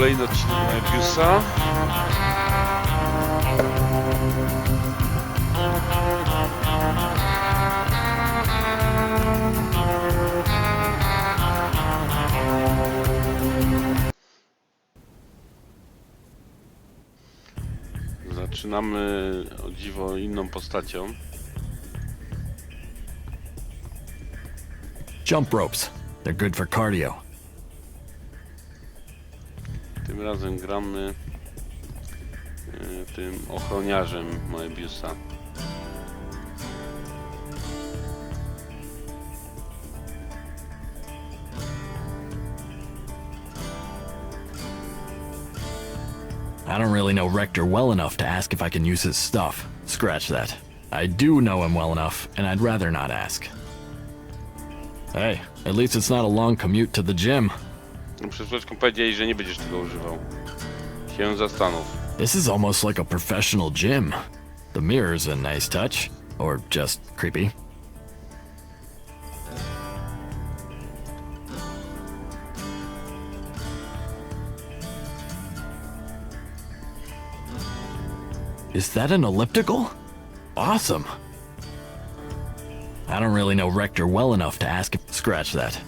kolejny odcinek Moebiusa. Zaczynamy o dziwo inną postacią. Jump ropes. They're good for cardio. Tym razem gramy tym ochroniarzem Moebiusa. I don't really know Rector well enough to ask if I can use his stuff. Scratch that. I do know him well enough, and I'd rather not ask. Hey, at least it's not a long commute to the gym. Przed chwileczką powiedzieli, że nie będziesz tego używał. Się zastanów. This is almost like a professional gym. The mirror's a nice touch. Or just creepy. Is that an elliptical? Awesome. I don't really know Rector well enough to ask if... Scratch that.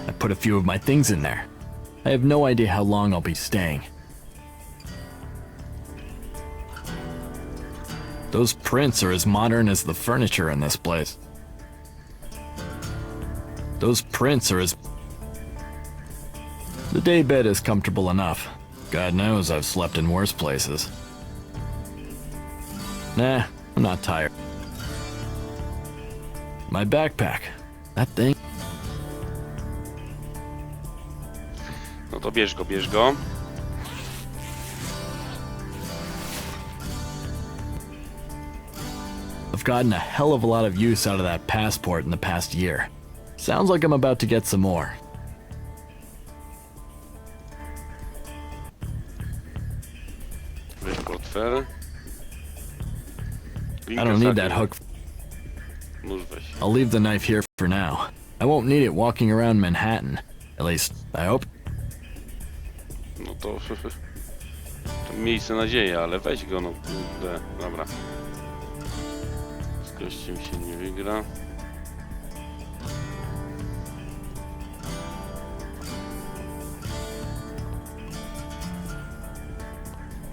I put a few of my things in there. I have no idea how long I'll be staying. Those prints are as modern as the furniture in this place. Those prints are as... The daybed is comfortable enough. God knows I've slept in worse places. Nah, I'm not tired. My backpack. That thing... No to bierz go. I've gotten a hell of a lot of use out of that passport in the past year. Sounds like I'm about to get some more. Weź portfel. I don't need that hook. Nóż weź. I'll leave the knife here for now. I won't need it walking around Manhattan. At least, I hope. No to miejsce nadzieji, ale weź go, no kurde. Dobra. Z gościem się nie wygra.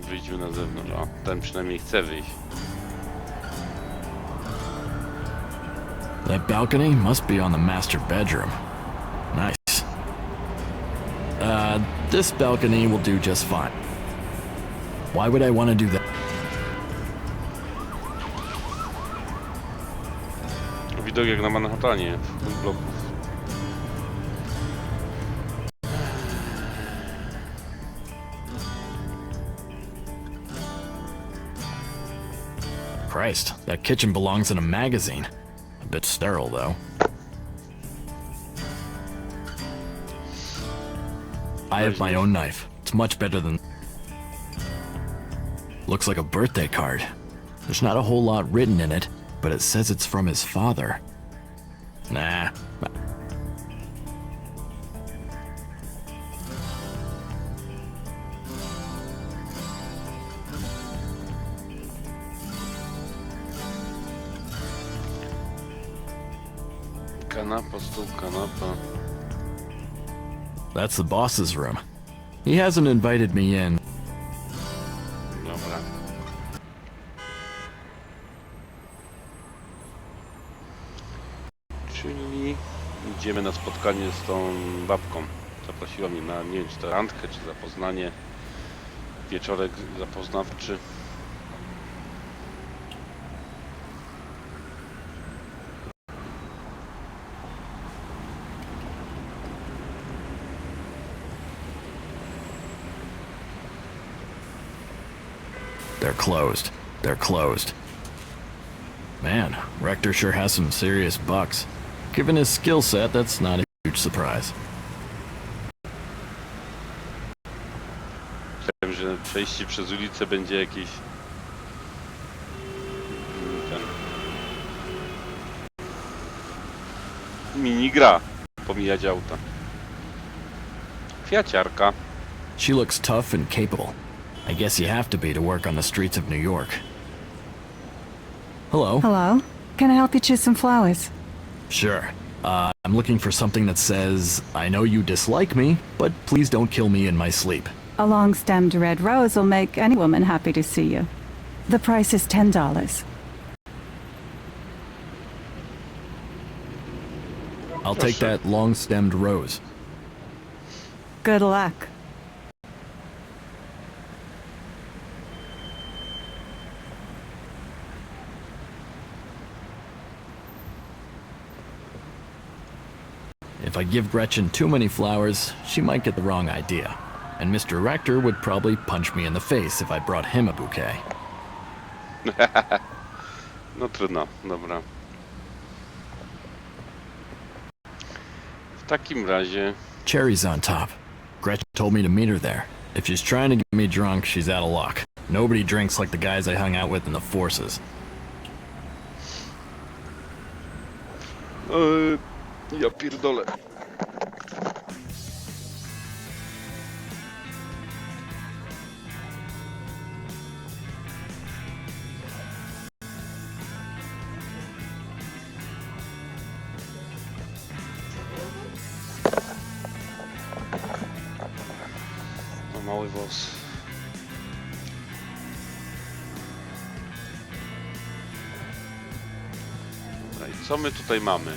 Wyjdźmy na zewnątrz. O, ten przynajmniej chce wyjść. That balcony must be on the master bedroom. Nice. This balcony will do just fine. Why would I want to do that? Widok jak na Manhattanie, w bloków. Christ, that kitchen belongs in a magazine. A bit sterile, though. I have my own knife. It's much better than... Looks like a birthday card. There's not a whole lot written in it, but it says it's from his father. Nah. Kanapa, stół, kanapa. That's the boss's room. He hasn't invited me in. Dobra. Czyli idziemy na spotkanie z tą babką. Zaprosiła mnie na, nie wiem, czy to randkę, czy zapoznanie. Wieczorek zapoznawczy. They're closed. They're closed. Man, Rector sure has some serious bucks. Given his skill set, that's not a huge surprise. Myślałem, że przejście przez ulicę będzie jakieś... mini gra. Pomijać auta. Kwiaciarka. She looks tough and capable. I guess you have to be to work on the streets of New York. Hello. Hello? Can I help you choose some flowers? Sure. I'm looking for something that says, I know you dislike me, but please don't kill me in my sleep. A long-stemmed red rose will make any woman happy to see you. The price is $10. I'll take that long-stemmed rose. Good luck. If I give Gretchen too many flowers, she might get the wrong idea. And Mr. Rector would probably punch me in the face if I brought him a bouquet. No trudno, dobra. W takim razie... Cherries on top. Gretchen told me to meet her there. If she's trying to get me drunk, she's out of luck. Nobody drinks like the guys I hung out with in the forces. Ja pierdolę. No, mały włos. Dobra, i co my tutaj mamy?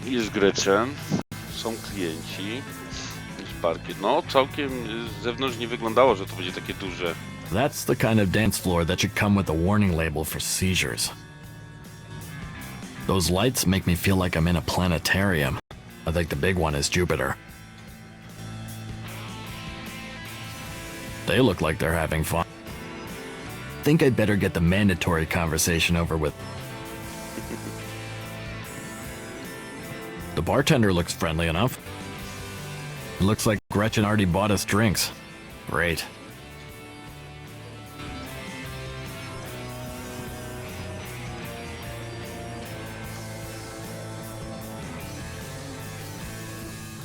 Jest Gretchen, są klienci, jest parkiet. No, całkiem z zewnątrz nie wyglądało, że to będzie takie duże. That's the kind of dance floor that should come with a warning label for seizures. Those lights make me feel like I'm in a planetarium. I think the big one is Jupiter. They look like they're having fun. Think I'd better get the mandatory conversation over with. The bartender looks friendly enough. It looks like Gretchen already bought us drinks. Great.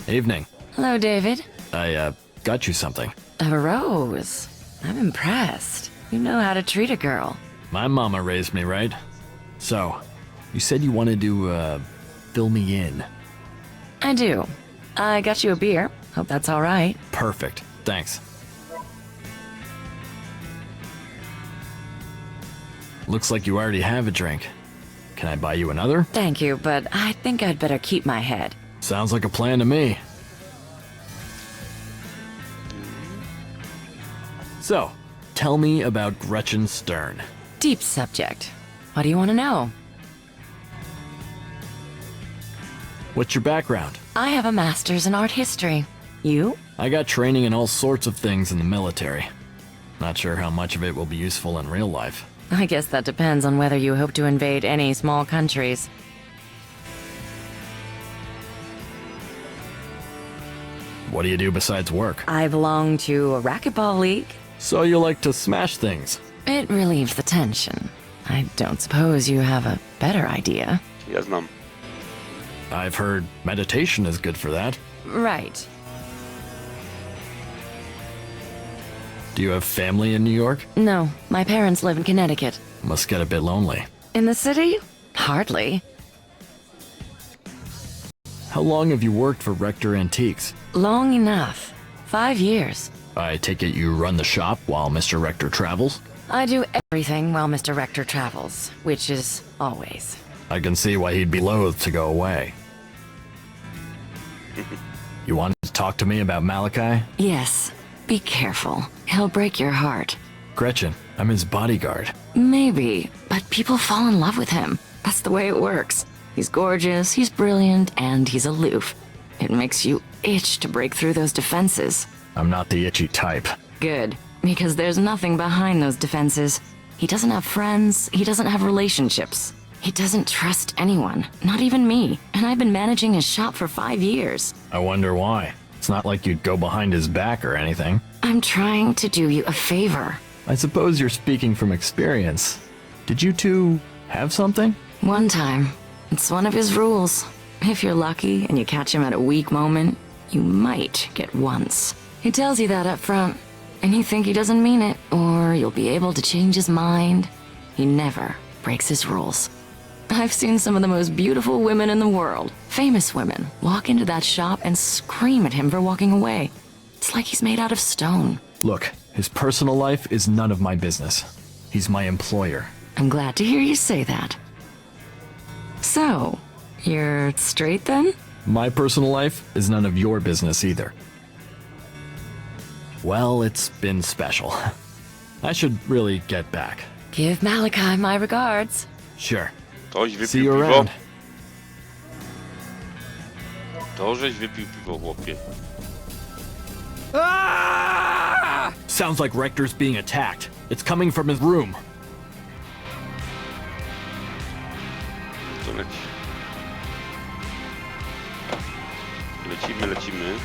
Evening. Hello, David. I, got you something. A rose. I'm impressed. You know how to treat a girl. My mama raised me right. So, you said you wanted to, fill me in. I do. I got you a beer. Hope that's all right. Perfect. Thanks. Looks like you already have a drink. Can I buy you another? Thank you, but I think I'd better keep my head. Sounds like a plan to me. So, tell me about Gretchen Stern. Deep subject. What do you want to know? What's your background? I have a master's in art history. You? I got training in all sorts of things in the military. Not sure how much of it will be useful in real life. I guess that depends on whether you hope to invade any small countries. What do you do besides work? I belong to a racquetball league. So you like to smash things. It relieves the tension. I don't suppose you have a better idea. Ja znam. I've heard meditation is good for that. Right. Do you have family in New York? No, my parents live in Connecticut. Must get a bit lonely. In the city? Hardly. How long have you worked for Rector Antiques? Long enough. 5 years. I take it you run the shop while Mr. Rector travels? I do everything while Mr. Rector travels, which is always. I can see why he'd be loath to go away. You wanted to talk to me about Malachi? Yes. Be careful. He'll break your heart. Gretchen, I'm his bodyguard. Maybe, but people fall in love with him. That's the way it works. He's gorgeous, he's brilliant, and he's aloof. It makes you itch to break through those defenses. I'm not the itchy type. Good, because there's nothing behind those defenses. He doesn't have friends, he doesn't have relationships. He doesn't trust anyone, not even me. And I've been managing his shop for 5 years. I wonder why. It's not like you'd go behind his back or anything. I'm trying to do you a favor. I suppose you're speaking from experience. Did you two have something? One time, It's one of his rules. If you're lucky and you catch him at a weak moment, you might get once. He tells you that up front, and you think he doesn't mean it, or you'll be able to change his mind. He never breaks his rules. I've seen some of the most beautiful women in the world, famous women, walk into that shop and scream at him for walking away. It's like he's made out of stone. Look, his personal life is none of my business. He's my employer. I'm glad to hear you say that. So, you're straight then? My personal life is none of your business either. Well, it's been special. I should really get back. Give Malachi my regards. Sure. Toś See wypił you piwo. around. To żeś wypił piwo, chłopie. Sounds like Rector's being attacked. It's coming from his room. To leci. Lecimy.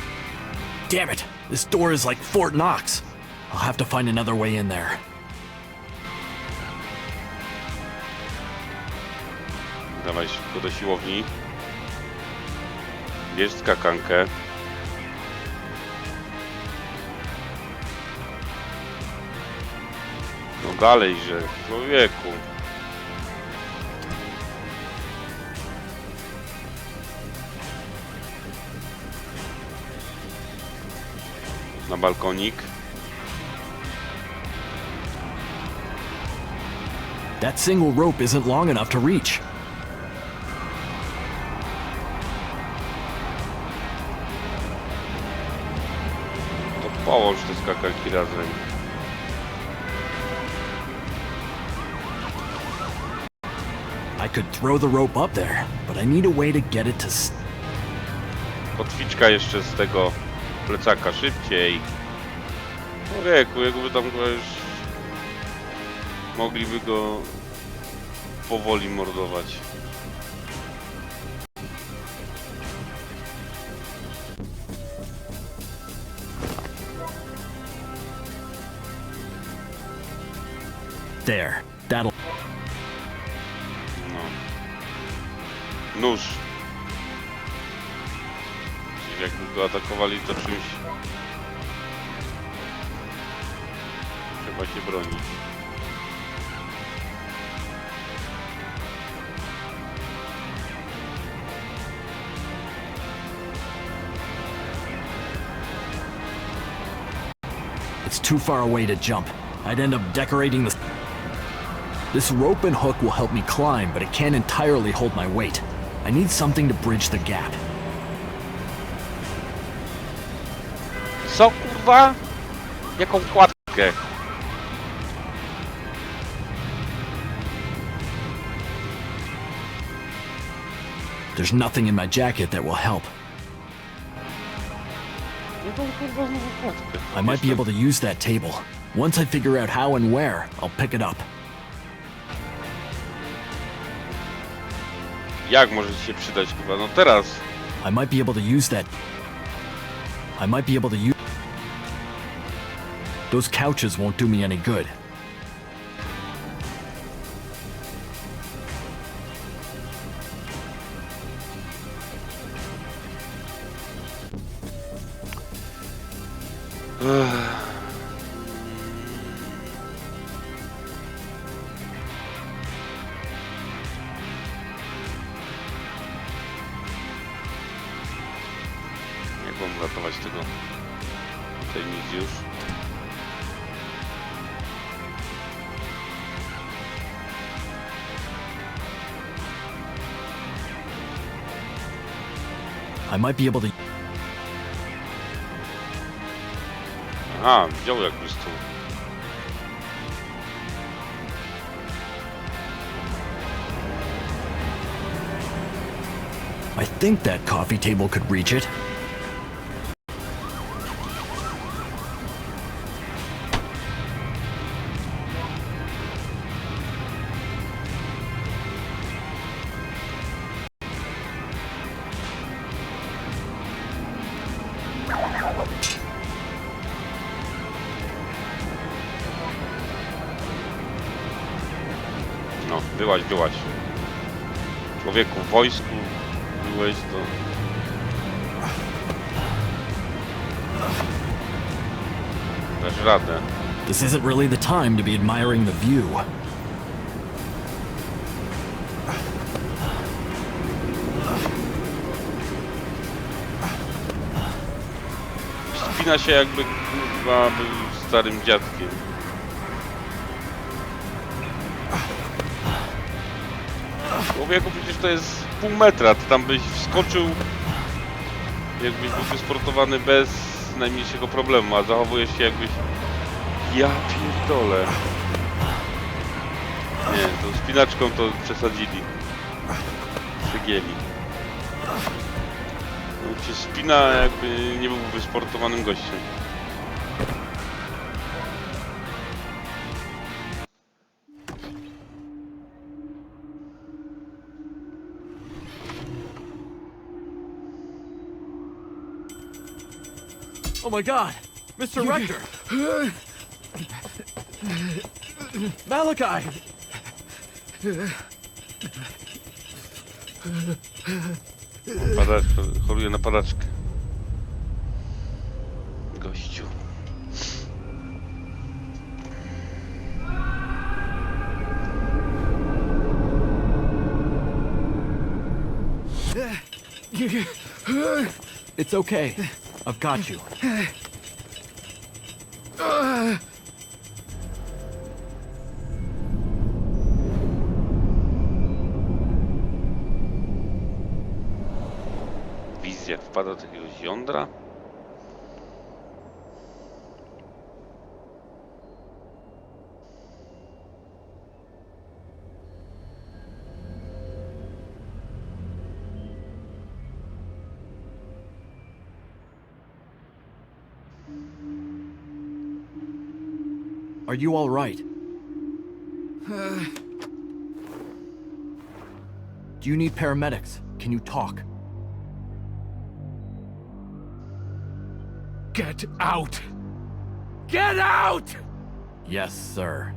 Damn it! This door is like Fort Knox. I'll have to find another way in there. Dawaj szybko do siłowni. Bierz skakankę. No dalej, że człowieku. Na balkonik. That single rope isn't long enough to reach. To połóż te skakanki razem. I could throw the rope up there, but I need a way to get it to Kotwiczka jeszcze z tego plecaka, szybciej. Człowieku, jakby tam go już... Mogliby go powoli mordować. There. That'll... No. Nóż. Czyli jakby go atakowali, to czymś... Trzeba się bronić. It's too far away to jump. I'd end up decorating the... This rope and hook will help me climb, but it can't entirely hold my weight. I need something to bridge the gap. Co kurwa? Jaką kładkę? There's nothing in my jacket that will help. Jaką kurwa znowu kładkę? I might be able to use that table. Once I figure out how and where, I'll pick it up. Jak może ci się przydać chyba? No teraz. I might be able to use that. I might be able to use... Those couches won't do me any good. Jak mam uratować tego? Tutaj nic już. I might be able to... Aha, wziął jakby stół. I think that coffee table could reach it. No, byłaś. Człowieku, w wojsku byłeś, to... Dasz radę. This isn't really the time to be admiring the view. Wspina się jakby chyba był starym dziadkiem. Człowieku, przecież to jest pół metra, ty tam byś wskoczył, jakbyś był wysportowany bez najmniejszego problemu, a zachowujesz się jakbyś... Ja pierdolę. Nie, tą spinaczką to przesadzili. Przegięli. No, się spina, jakby nie był wysportowanym gościem. Oh my god! Mr. Rector! Malachi! Choruje na padaczkę. Gościu. It's okay. I've got you. Wizja wpada do jakiegoś jądra. Are you all right? Do you need paramedics? Can you talk? Get out! Get out! Yes, sir.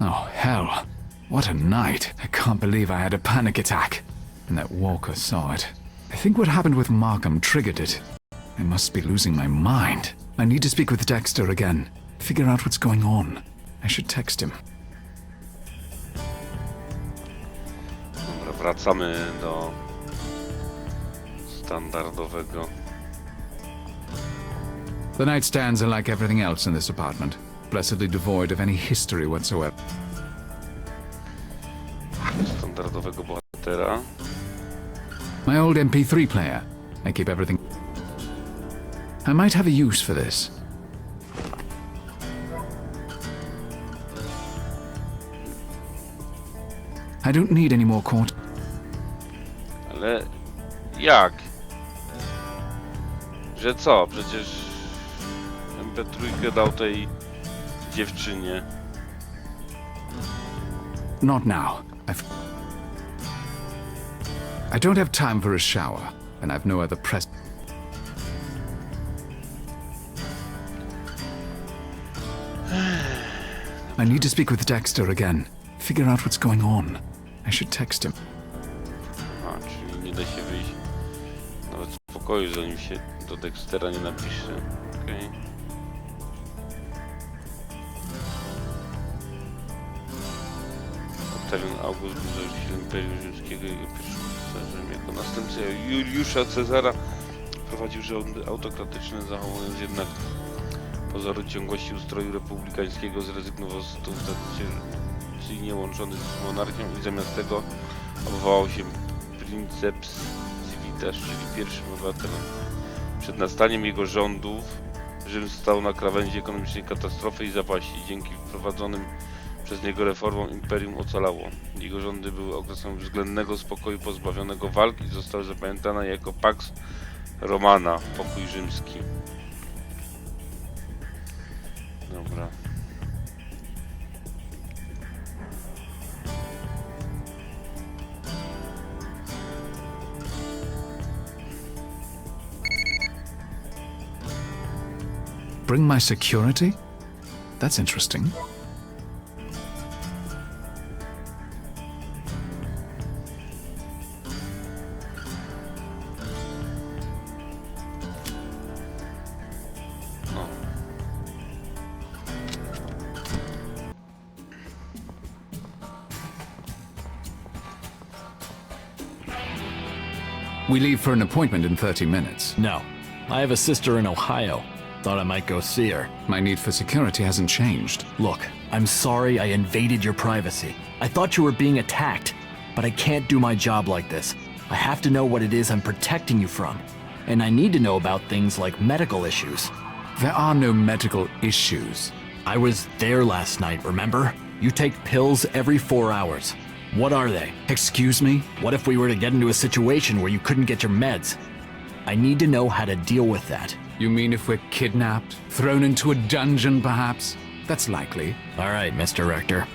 Oh, hell. What a night. I can't believe I had a panic attack. And that Walker saw it. I think what happened with Markham triggered it. I must be losing my mind. I need to speak with Dexter again. Figure out what's going on. I should text him. Dobra, wracamy do standardowego. The nightstands are like everything else in this apartment. Blessedly devoid of any history whatsoever. Standardowego bohatera. My old MP3 player. I keep everything. I might have a use for this. I don't need any more court. Ale jak? Że co? Przecież MP3 dał tej dziewczynie. Not now. I don't have time for a shower, and I've no other press. I need to speak with Dexter again. Figure out what's going on. I should text him. A, czyli nie da się wyjść nawet z pokoju, zanim się do Dextera nie napisze. Okej. Octavian August był założycielem Imperium Rzymskiego i pierwszym cesarzem. Jako następca Juliusza Cezara prowadził rządy autokratyczne, zachowując jednak pozory ciągłości ustroju republikańskiego, zrezygnował z tytułów tradycyjnie łączonych z monarchią i zamiast tego obwołał się Princeps Civitas, czyli pierwszym obywatelem. Przed nastaniem jego rządów Rzym stał na krawędzi ekonomicznej katastrofy i zapaści. Dzięki wprowadzonym przez niego reformom imperium ocalało. Jego rządy były okresem względnego spokoju pozbawionego walk i zostały zapamiętane jako Pax Romana, pokój rzymski. Dobra. Bring my security? That's interesting. No. We leave for an appointment in 30 minutes. No. I have a sister in Ohio. Thought I might go see her. My need for security hasn't changed. Look, I'm sorry I invaded your privacy. I thought you were being attacked, but I can't do my job like this. I have to know what it is I'm protecting you from. And I need to know about things like medical issues. There are no medical issues. I was there last night, remember? You take pills every 4 hours. What are they? Excuse me? What if we were to get into a situation where you couldn't get your meds? I need to know how to deal with that. You mean if we're kidnapped? Thrown into a dungeon, perhaps? That's likely. All right, Mr. Rector.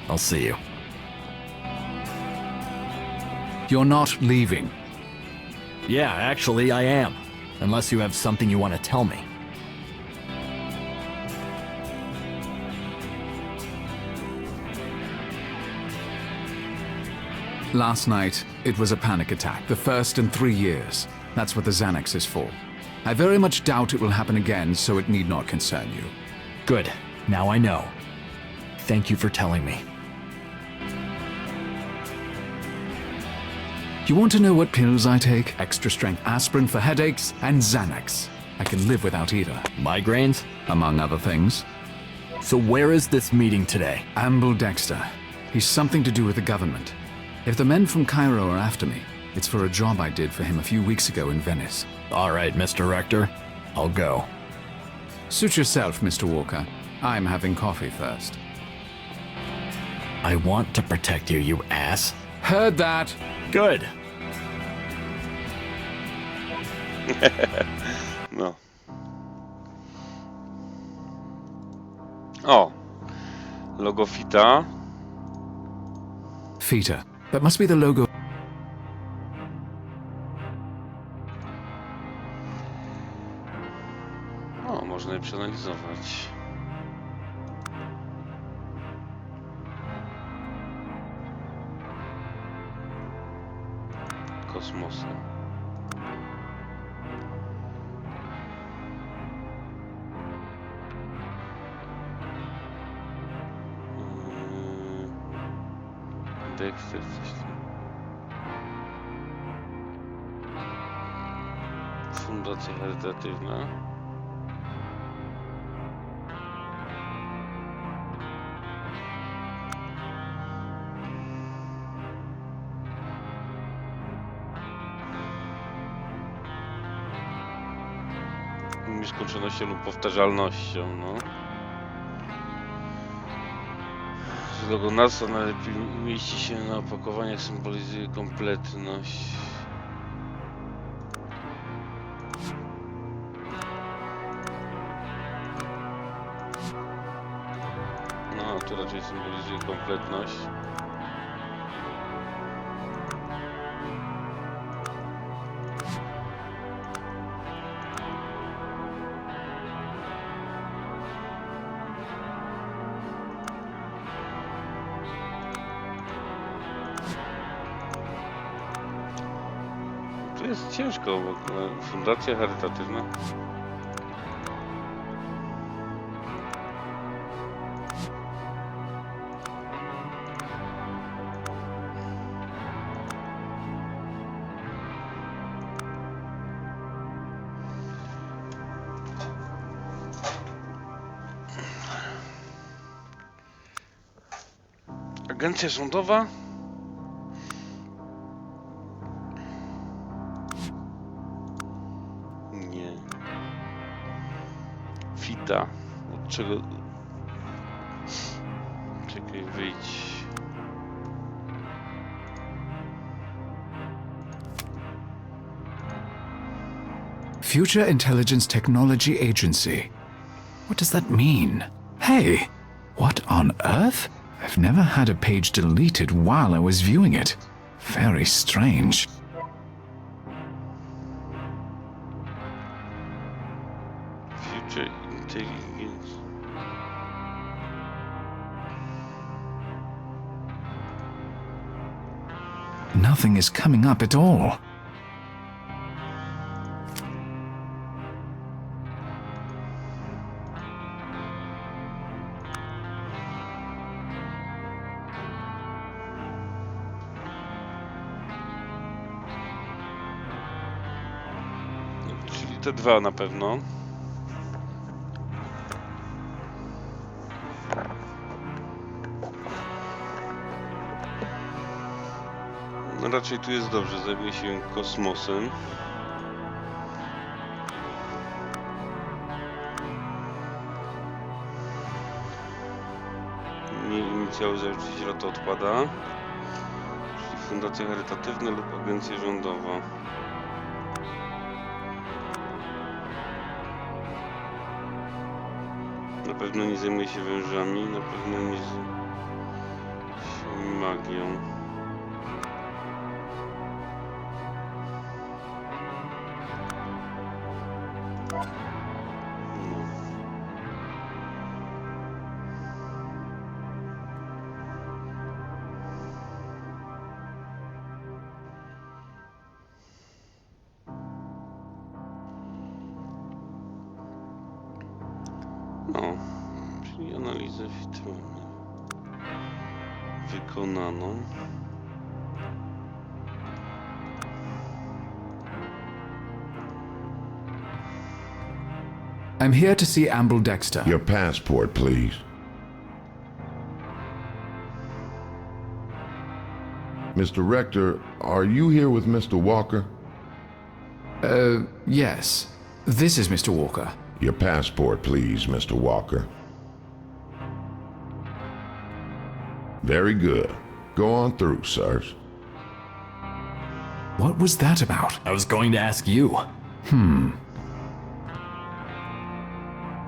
I'll see you. You're not leaving. Yeah, actually, I am. Unless you have something you want to tell me. Last night, it was a panic attack, the first in 3 years. That's what the Xanax is for. I very much doubt it will happen again, so it need not concern you. Good. Now I know. Thank you for telling me. You want to know what pills I take? Extra strength aspirin for headaches and Xanax. I can live without either, Migraines? among other things. So where is this meeting today? Dexter. He's something to do with the government. If the men from Cairo are after me, it's for a job I did for him a few weeks ago in Venice. All right, Mr. Rector. I'll go. Suit yourself, Mr. Walker. I'm having coffee first. I want to protect you, you ass. Heard that. Good. No. O! Logo Fita. Fita. That must be the logo. O, można je przeanalizować. Kosmosu. Dexter, coś tam. Fundacja charytatywna. Nieskończonością lub powtarzalnością, no. Logo NASA najlepiej mieści się na opakowaniach, symbolizuje kompletność. No, to raczej symbolizuje kompletność. To jest ciężko, bo fundacja charytatywna. Agencja rządowa? Nie. Fita. Od czego... Czekaj, wyjdź. Future Intelligence Technology Agency. What does that mean? Hey, what on earth? I've never had a page deleted while I was viewing it. Very strange. Future Nothing is coming up at all. Czyli te dwa na pewno. No raczej tu jest dobrze, zajmuje się kosmosem. Inicjały założyciela to odpada. Czyli fundacja charytatywna lub agencja rządowa. Na pewno nie zajmuje się wężami, na pewno nie się magią. No, czyli analizę filtru wykonaną. I'm here to see Amble Dexter. Your passport, please. Mr. Rector, are you here with Mr. Walker? Yes. This is Mr. Walker. Your passport, please, Mr. Walker. Very good. Go on through, sirs. What was that about? I was going to ask you.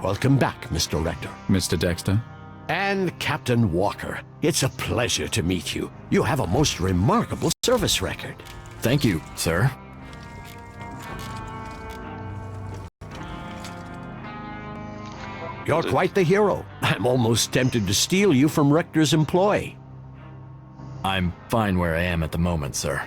Welcome back, Mr. Rector. Mr. Dexter? And Captain Walker. It's a pleasure to meet you. You have a most remarkable service record. Thank you, sir. You're quite the hero. I'm almost tempted to steal you from Rector's employ. I'm fine where I am at the moment, sir.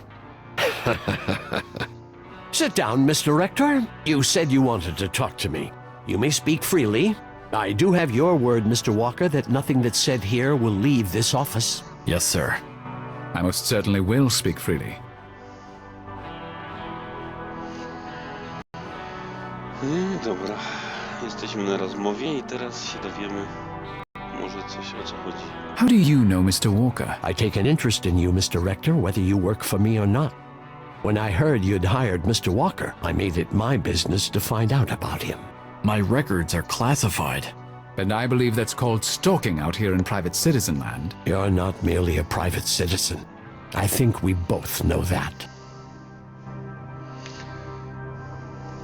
Sit down, Mr. Rector. You said you wanted to talk to me. You may speak freely. I do have your word, Mr. Walker, that nothing that's said here will leave this office. Yes, sir. I most certainly will speak freely. Dobra, jesteśmy na rozmowie i teraz się dowiemy może coś, o co chodzi. How do you know Mr. Walker? I take an interest in you, Mr. Rector, whether you work for me or not. When I heard you'd hired Mr. Walker, I made it my business to find out about him. My records are classified. And I believe that's called stalking out here in private citizen land. You're not merely a private citizen. I think we both know that.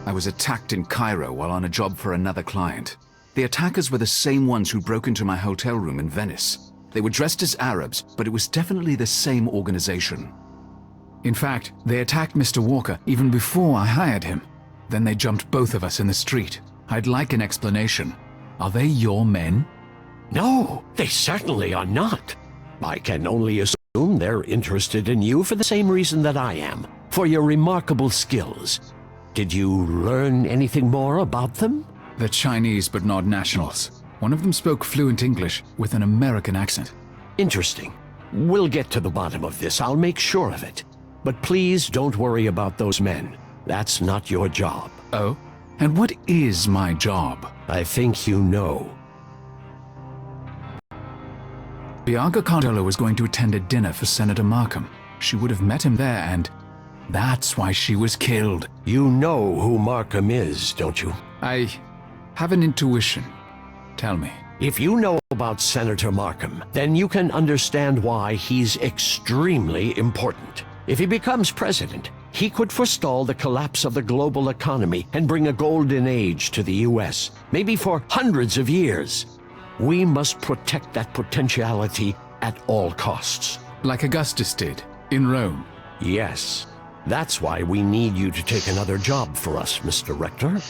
I was attacked in Cairo while on a job for another client. The attackers were the same ones who broke into my hotel room in Venice. They were dressed as Arabs, but it was definitely the same organization. In fact, they attacked Mr. Walker even before I hired him. Then they jumped both of us in the street. I'd like an explanation. Are they your men? No, they certainly are not. I can only assume they're interested in you for the same reason that I am, for your remarkable skills. Did you learn anything more about them? They're Chinese but not nationals. One of them spoke fluent English with an American accent. Interesting. We'll get to the bottom of this. I'll make sure of it. But please don't worry about those men. That's not your job. Oh? And what is my job? I think you know. Bianca Cardillo was going to attend a dinner for Senator Markham. She would have met him there, and that's why she was killed. You know who Markham is, don't you? I have an intuition. Tell me. If you know about Senator Markham, then you can understand why he's extremely important. If he becomes president, he could forestall the collapse of the global economy and bring a golden age to the US, maybe for hundreds of years. We must protect that potentiality at all costs. Like Augustus did, in Rome. Yes. That's why we need you to take another job for us, Mr. Rector.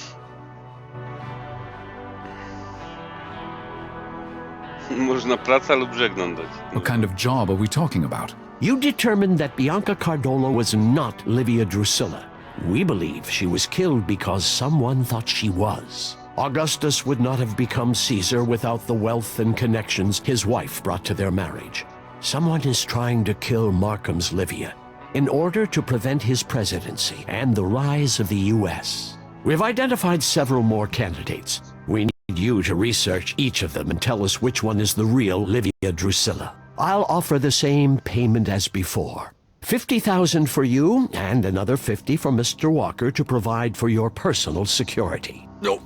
Można praca lub żegnam dać. What kind of job are we talking about? You determined that Bianca Cardola was not Livia Drusilla. We believe she was killed because someone thought she was. Augustus would not have become Caesar without the wealth and connections his wife brought to their marriage. Someone is trying to kill Markham's Livia in order to prevent his presidency and the rise of the U.S. We've identified several more candidates. We need you to research each of them and tell us which one is the real Livia Drusilla. I'll offer the same payment as before. 50,000 for you and another 50 for Mr. Walker to provide for your personal security. No.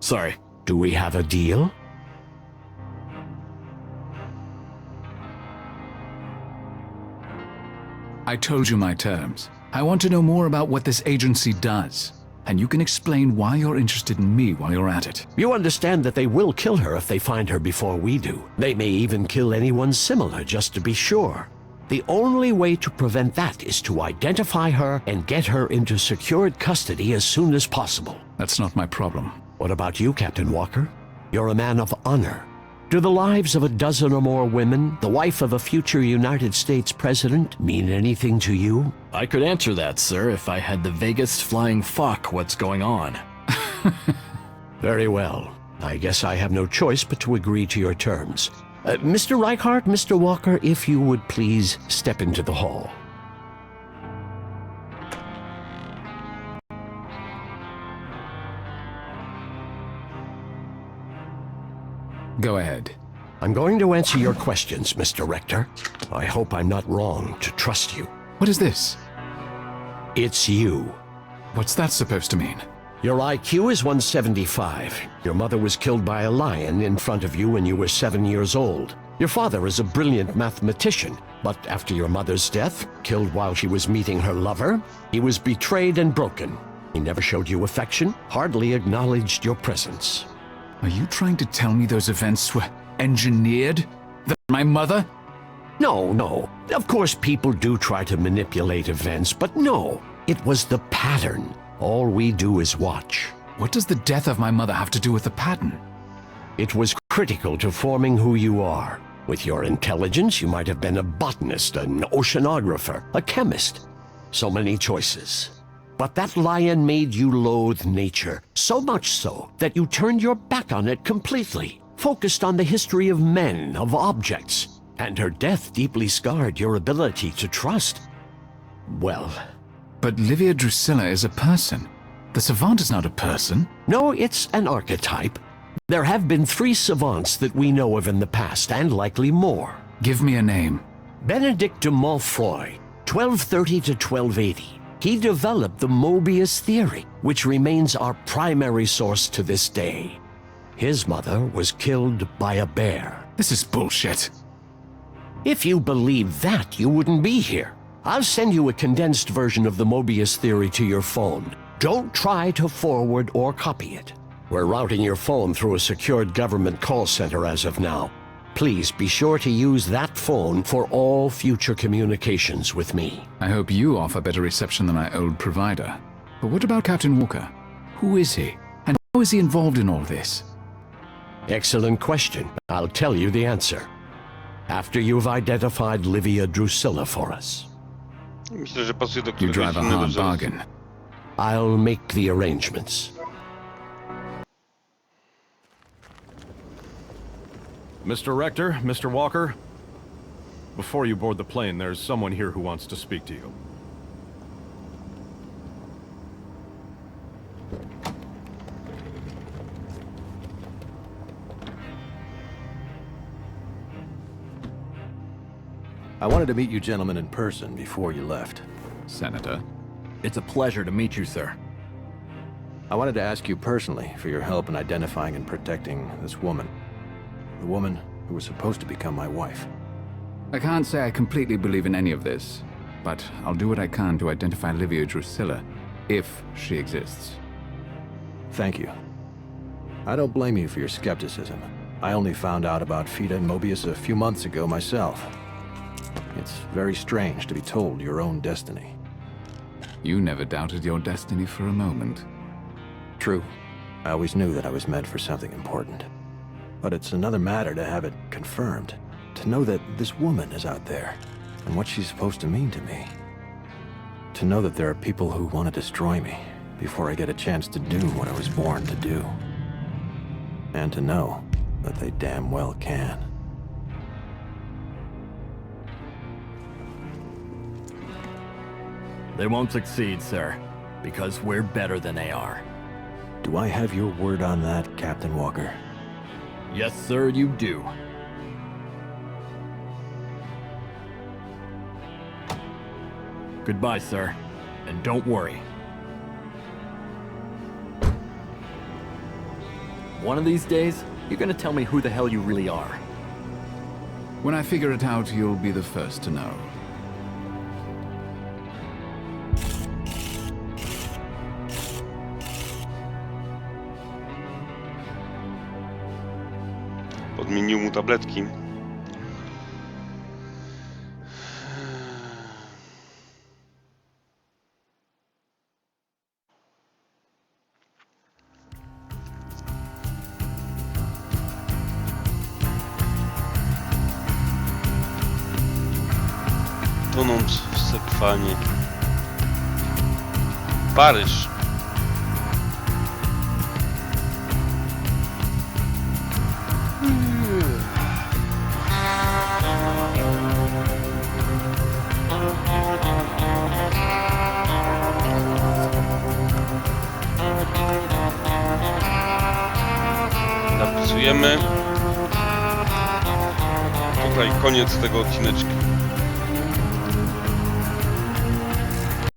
Sorry. Do we have a deal? I told you my terms. I want to know more about what this agency does. And you can explain why you're interested in me while you're at it. You understand that they will kill her if they find her before we do. They may even kill anyone similar just to be sure. The only way to prevent that is to identify her and get her into secured custody as soon as possible. That's not my problem. What about you, Captain Walker? You're a man of honor. Do the lives of a dozen or more women, the wife of a future United States president, mean anything to you? I could answer that, sir, if I had the vaguest flying fuck what's going on. Very well. I guess I have no choice but to agree to your terms. Mr. Reichardt, Mr. Walker, if you would please step into the hall. Go ahead. I'm going to answer your questions, Mr. Rector. I hope I'm not wrong to trust you. What is this? It's you. What's that supposed to mean? Your IQ is 175. Your mother was killed by a lion in front of you when you were 7 years old. Your father is a brilliant mathematician, but after your mother's death, killed while she was meeting her lover, he was betrayed and broken. He never showed you affection, hardly acknowledged your presence. Are you trying to tell me those events were engineered? That my mother? No. Of course people do try to manipulate events, but no. It was the pattern. All we do is watch. What does the death of my mother have to do with the pattern? It was critical to forming who you are. With your intelligence, you might have been a botanist, an oceanographer, a chemist. So many choices. But that lion made you loathe nature, so much so that you turned your back on it completely, focused on the history of men, of objects, and her death deeply scarred your ability to trust. Well... But Livia Drusilla is a person. The savant is not a person. No, it's an archetype. There have been 3 savants that we know of in the past, and likely more. Give me a name. Benedict de Montfroy, 1230 to 1280. He developed the Moebius theory, which remains our primary source to this day. His mother was killed by a bear. This is bullshit. If you believe that, you wouldn't be here. I'll send you a condensed version of the Moebius theory to your phone. Don't try to forward or copy it. We're routing your phone through a secured government call center as of now. Please be sure to use that phone for all future communications with me. I hope you offer better reception than my old provider. But what about Captain Walker? Who is he? And how is he involved in all this? Excellent question. I'll tell you the answer. After you've identified Livia Drusilla for us. Myślę, że pasuje do You któregoś drive a innego hard zaraz. bargain. I'll make the arrangements. Mr. Rector, Mr. Walker, before you board the plane, there's someone here who wants to speak to you. I wanted to meet you gentlemen in person before you left. Senator. It's a pleasure to meet you, sir. I wanted to ask you personally for your help in identifying and protecting this woman. The woman who was supposed to become my wife. I can't say I completely believe in any of this, but I'll do what I can to identify Livia Drusilla, if she exists. Thank you. I don't blame you for your skepticism. I only found out about Fida and Moebius a few months ago myself. It's very strange to be told your own destiny. You never doubted your destiny for a moment. True. I always knew that I was meant for something important. But it's another matter to have it confirmed, to To know that this woman is out there, and what she's supposed to mean to me. To know that there are people who want to destroy me before I get a chance to do what I was born to do. And to know that they damn well can. They won't succeed, sir, because we're better than they are. Do I have your word on that, Captain Walker? Yes, sir, you do. Goodbye, sir. And don't worry. One of these days, you're gonna tell me who the hell you really are. When I figure it out, you'll be the first to know. Podmienił mu tabletki. Tonąc w sekwanie. Paryż. Zapisujemy. Tutaj koniec tego odcineczka.